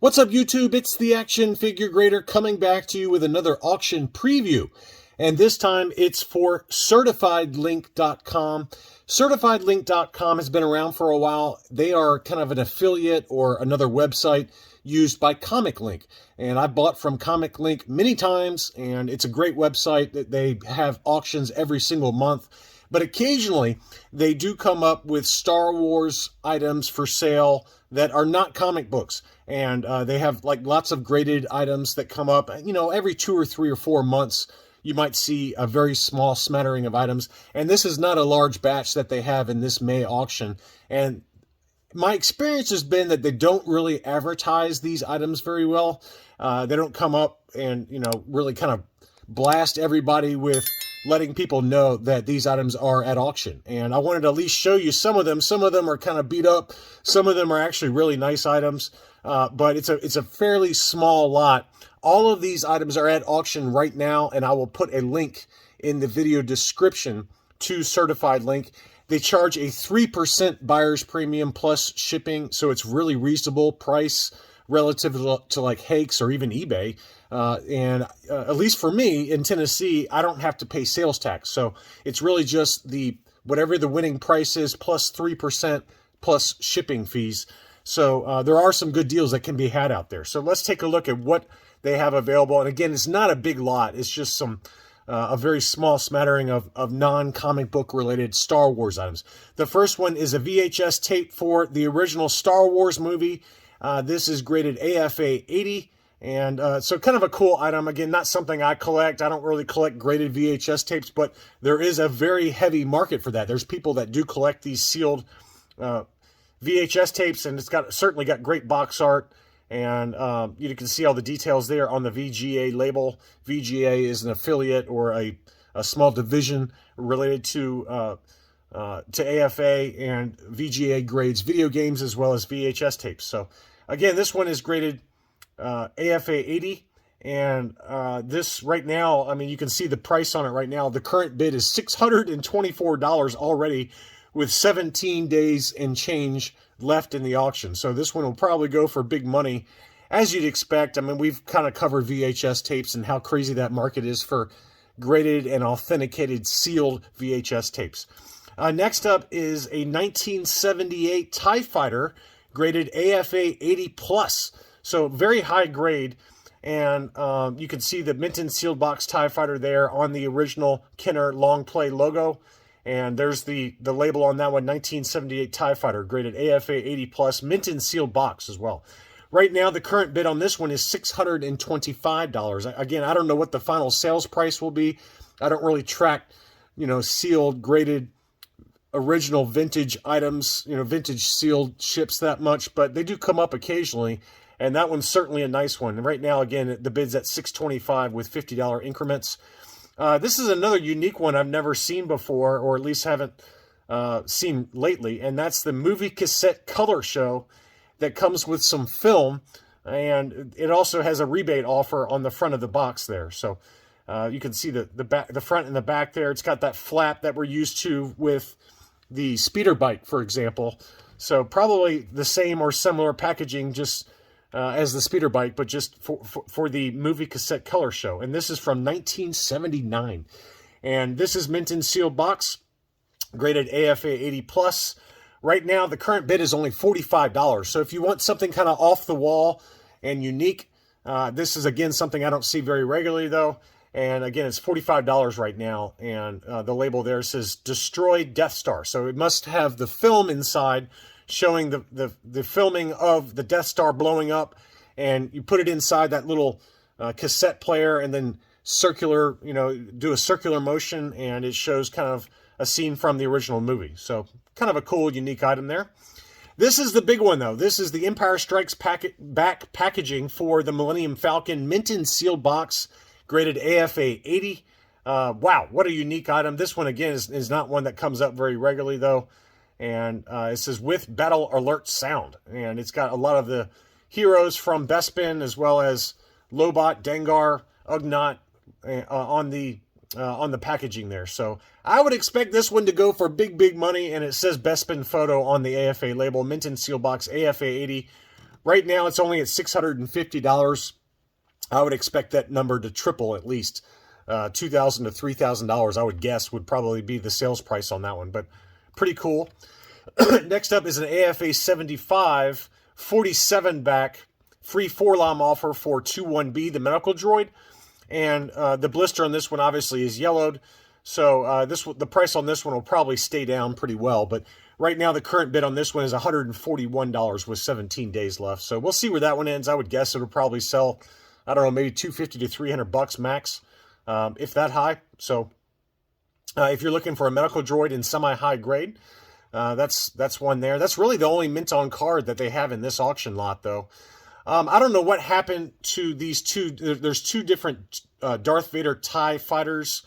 What's up, YouTube? It's the Action Figure Grader coming back to you with another auction preview. And this time it's for CertifiedLink.com. CertifiedLink.com has been around for a while. They are kind of an affiliate or another website used by ComicLink. And I bought from ComicLink many times, and it's a great website that they have auctions every single month. But occasionally, they do come up with Star Wars items for sale that are not comic books. And they have like lots of graded items that come up. You know, every 2 or 3 or 4 months, you might see a very small smattering of items. And this is not a large batch that they have in this May auction. And my experience has been that they don't really advertise these items very well. They don't come up and, you know, really kind of blast everybody with letting people know that these items are at auction. And I wanted to at least show you some of them. Some of them are kind of beat up. Some of them are actually really nice items. But it's a fairly small lot. All of these items are at auction right now, and I will put a link in the video description to CertifiedLink. They charge a 3% buyer's premium plus shipping, so it's really reasonable price relative to like Hakes or even eBay. And at least for me in Tennessee, I don't have to pay sales tax. So it's really just whatever the winning price is plus 3% plus shipping fees. So there are some good deals that can be had out there. So let's take a look at what they have available. And again, it's not a big lot. It's just a very small smattering of non-comic book related Star Wars items. The first one is a VHS tape for the original Star Wars movie. This is graded AFA 80. And so kind of a cool item. Again, not something I collect. I don't really collect graded VHS tapes, but there is a very heavy market for that. There's people that do collect these sealed VHS tapes, and it's certainly got great box art. And you can see all the details there on the VGA label. VGA is an affiliate or a small division related to AFA, and VGA grades video games as well as VHS tapes. So again, this one is graded AFA 80, and this right now, I mean, you can see the price on it right now. The current bid is $624 already, with 17 days and change left in the auction. So this one will probably go for big money, as you'd expect. I mean, we've kind of covered VHS tapes and how crazy that market is for graded and authenticated sealed VHS tapes. Next up is a 1978 TIE Fighter graded AFA 80 plus. So very high grade, and you can see the mint and sealed box TIE Fighter there on the original Kenner long play logo. And there's the label on that one, 1978 TIE Fighter, graded AFA 80 plus, mint and sealed box as well. Right now, the current bid on this one is $625. Again, I don't know what the final sales price will be. I don't really track, you know, sealed, graded, original vintage items, you know, vintage sealed ships that much, but they do come up occasionally. And that one's certainly a nice one. And right now, again, the bid's at $625 with $50 increments. This is another unique one I've never seen before, or at least haven't seen lately, and that's the movie cassette color show that comes with some film, and it also has a rebate offer on the front of the box there. So you can see the front and the back there. It's got that flap that we're used to with the speeder bike, for example. So probably the same or similar packaging, just as the speeder bike, but just for the movie cassette color show. And this is from 1979. And this is mint and sealed box, graded AFA 80 plus. Right now, the current bid is only $45. So if you want something kind of off the wall and unique, this is, again, something I don't see very regularly, though. And again, it's $45 right now. And the label there says Destroyed Death Star. So it must have the film inside showing the filming of the Death Star blowing up, and you put it inside that little cassette player, and then circular, you know, do a circular motion, and it shows kind of a scene from the original movie. So kind of a cool, unique item there. This is the big one, though. This is the Empire Strikes Back packaging for the Millennium Falcon, mint and sealed box, graded AFA 80. Wow, what a unique item. This one, again, is not one that comes up very regularly, though. And it says with battle alert sound. And it's got a lot of the heroes from Bespin, as well as Lobot, Dengar, Ugnaught on the packaging there. So I would expect this one to go for big money. And it says Bespin photo on the AFA label, mint and seal box, AFA 80, Right now, it's only at $650. I would expect that number to triple at least. $2,000 to $3,000, I would guess, would probably be the sales price on that one, but pretty cool. Next up is an AFA 75 47 back free 4-LOM offer for 21B, the medical droid. And the blister on this one obviously is yellowed, so the price on this one will probably stay down pretty well. But right now, the current bid on this one is $141 with 17 days left. So we'll see where that one ends. I would guess it'll probably sell, I don't know, maybe $250 to $300 max, if that high. So if you're looking for a medical droid in semi-high grade, that's one there. That's really the only mint on card that they have in this auction lot, though. I don't know what happened to these two. There's two different Darth Vader TIE fighters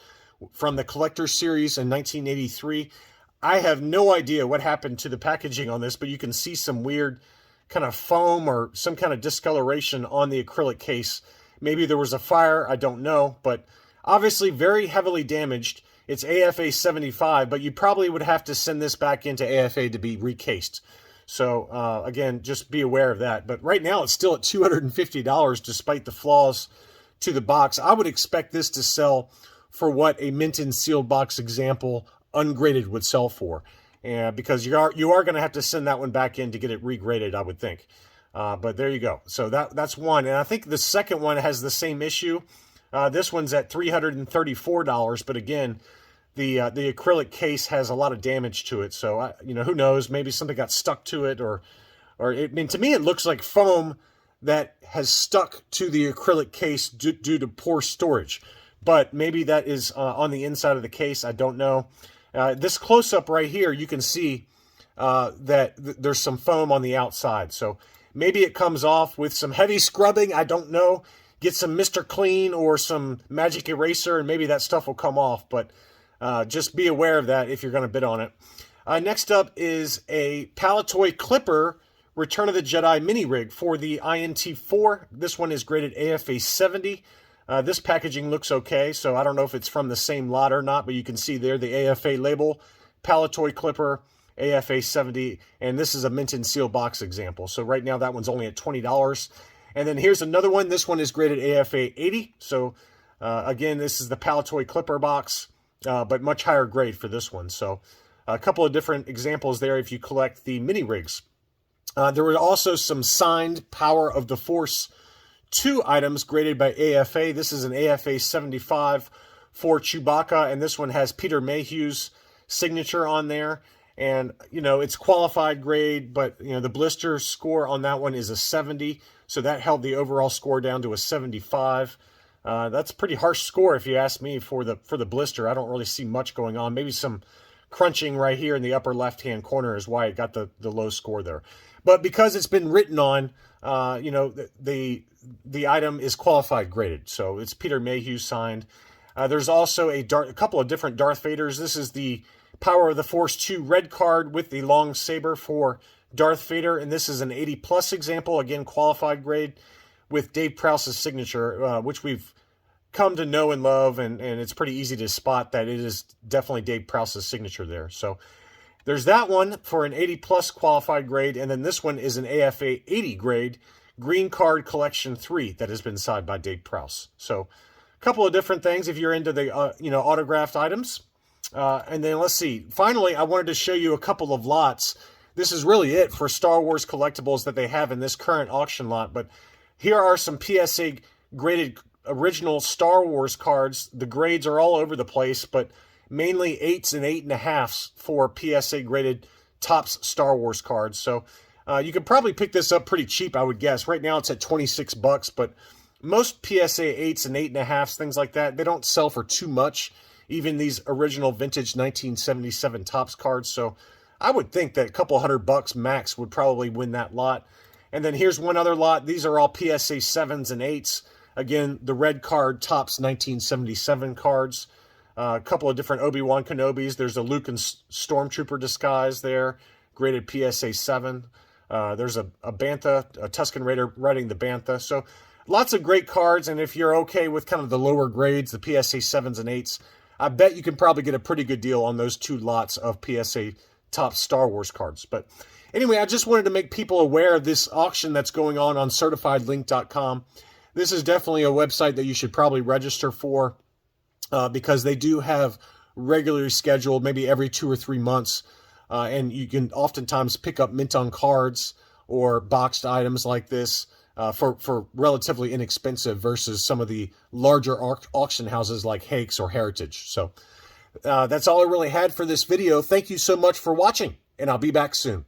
from the Collector Series in 1983. I have no idea what happened to the packaging on this, but you can see some weird kind of foam or some kind of discoloration on the acrylic case. Maybe there was a fire, I don't know, but obviously very heavily damaged. It's AFA 75, but you probably would have to send this back into AFA to be recased. So, again, just be aware of that. But right now, it's still at $250 despite the flaws to the box. I would expect this to sell for what a mint and sealed box example ungraded would sell for. Because you are going to have to send that one back in to get it regraded, I would think. But there you go. So that's one. And I think the second one has the same issue. This one's at $334, but again, the acrylic case has a lot of damage to it. So, who knows? Maybe something got stuck to it, or to me, it looks like foam that has stuck to the acrylic case due to poor storage. But maybe that is on the inside of the case. I don't know. This close-up right here, you can see that there's some foam on the outside. So maybe it comes off with some heavy scrubbing. I don't know. Get some Mr. Clean or some magic eraser, and maybe that stuff will come off. But just be aware of that if you're going to bid on it. Next up is a Palletoy Clipper Return of the Jedi mini rig for the INT4. This one is graded AFA 70. This packaging looks okay, so I don't know if it's from the same lot or not, but you can see there the AFA label, Palletoy Clipper, AFA 70, and this is a mint and seal box example. So right now that one's only at $20. And then here's another one. This one is graded AFA 80. So again, this is the Palletoy Clipper box, but much higher grade for this one. So a couple of different examples there if you collect the mini rigs. There were also some signed Power of the Force 2 items graded by AFA. This is an AFA 75 for Chewbacca, and this one has Peter Mayhew's signature on there. And, it's qualified grade, but, the blister score on that one is a 70, so that held the overall score down to a 75. That's a pretty harsh score, if you ask me, for the blister. I don't really see much going on. Maybe some crunching right here in the upper left-hand corner is why it got the low score there. But because it's been written on, the item is qualified graded, so it's Peter Mayhew signed. There's also a couple of different Darth Vaders. This is the Power of the Force 2 red card with the long saber for Darth Vader, and this is an 80+ example, again qualified grade, with Dave Prowse's signature, which we've come to know and love, and it's pretty easy to spot that it is definitely Dave Prowse's signature there. So there's that one for an 80+ qualified grade, and then this one is an AFA 80 grade, Green Card Collection 3 that has been signed by Dave Prowse. So a couple of different things if you're into the autographed items. And then let's see. Finally, I wanted to show you a couple of lots. This is really it for Star Wars collectibles that they have in this current auction lot. But here are some PSA graded original Star Wars cards. The grades are all over the place, but mainly 8s and 8.5s for PSA graded Topps Star Wars cards. So you could probably pick this up pretty cheap, I would guess. Right now it's at $26, but most PSA 8s and 8.5s, things like that, they don't sell for too much. Even these original vintage 1977 Topps cards. So I would think that a couple $100 max would probably win that lot. And then here's one other lot. These are all PSA 7s and 8s. Again, the red card Topps 1977 cards. A couple of different Obi-Wan Kenobis. There's a Luke and Stormtrooper disguise there, graded PSA 7. There's a Bantha, a Tusken Raider riding the Bantha. So lots of great cards, and if you're okay with kind of the lower grades, the PSA 7s and 8s, I bet you can probably get a pretty good deal on those two lots of PSA Topps Star Wars cards. But Anyway, I just wanted to make people aware of this auction that's going on CertifiedLink.com. This is definitely a website that you should probably register for because they do have regularly scheduled, maybe every 2 or 3 months, and you can oftentimes pick up mint on cards or boxed items like this for relatively inexpensive versus some of the larger auction houses like Hakes or Heritage. So that's all I really had for this video. Thank you so much for watching, and I'll be back soon.